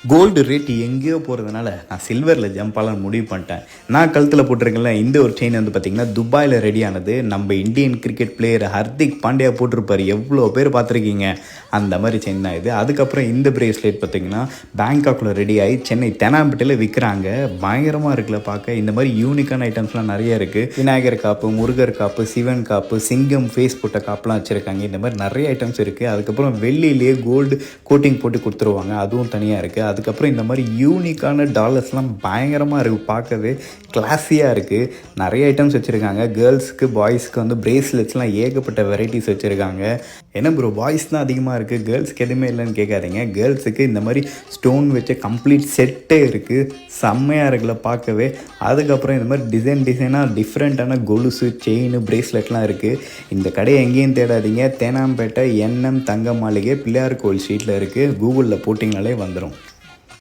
Gold rate எங்கேயோ போகிறதுனால நான் சில்வரில் ஜம்ப் ஆகலான்னு முடிவு பண்ணிட்டேன். நான் கழுத்தில் போட்டிருக்கேன்ல இந்த ஒரு செயின் வந்து பார்த்திங்கன்னா துபாயில் ரெடி ஆனது. நம்ம Indian cricket player Hardik Pandya போட்டிருப்பார், எவ்வளோ பேர் பார்த்துருக்கீங்க. அந்த மாதிரி செயின் தான் இது. அதுக்கப்புறம் இந்த பிரேஸ்லெட் பார்த்திங்கன்னா பேங்காக்கில் ரெடி ஆகி சென்னை தெனாம்பேட்டையில் விற்கிறாங்க. பயங்கரமாக இருக்குல்ல பார்க்க. இந்த மாதிரி யூனிக்கான ஐட்டம்ஸ்லாம் நிறைய இருக்குது. விநாயகர் காப்பு, முருகர் காப்பு, சிவன் காப்பு, சிங்கம் ஃபேஸ் போட்ட காப்புலாம் வச்சுருக்காங்க. இந்த மாதிரி நிறைய ஐட்டம்ஸ் இருக்குது. அதுக்கப்புறம் வெள்ளியிலே கோல்டு கோட்டிங் போட்டு கொடுத்துருவாங்க, அதுவும் தனியாக இருக்குது. அதுக்கப்புறம் இந்த மாதிரி யூனிக்கான டாலர்ஸ்லாம் பயங்கரமாக இருக்குது, பார்க்கவே கிளாஸியாக இருக்குது. நிறைய ஐட்டம்ஸ் வச்சுருக்காங்க. கேர்ள்ஸுக்கு பாய்ஸ்க்கு வந்து பிரேஸ்லெட்ஸ்லாம் ஏகப்பட்ட வெரைட்டிஸ் வச்சுருக்காங்க. என்ன ப்ரோ பாய்ஸ் தான் அதிகமாக இருக்குது, கேர்ள்ஸுக்கு எதுவுமே இல்லைன்னு கேட்காதீங்க. கேர்ள்ஸுக்கு இந்த மாதிரி ஸ்டோன் வச்ச கம்ப்ளீட் செட்டே இருக்குது. செம்மையாக இருக்குல்ல பார்க்கவே. அதுக்கப்புறம் இந்த மாதிரி டிசைனாக டிஃப்ரெண்ட்டான கொலுசு, செயின், பிரேஸ்லெட்லாம் இருக்குது. இந்த கடையை எங்கேயும் தேடாதீங்க. தேனாம்பேட்டை NM தங்க மாளிகை, பிள்ளையார் கோவில் ஸ்ட்ரீட்டில் இருக்குது. கூகுளில் போட்டிங்கனாலே வந்துடும்.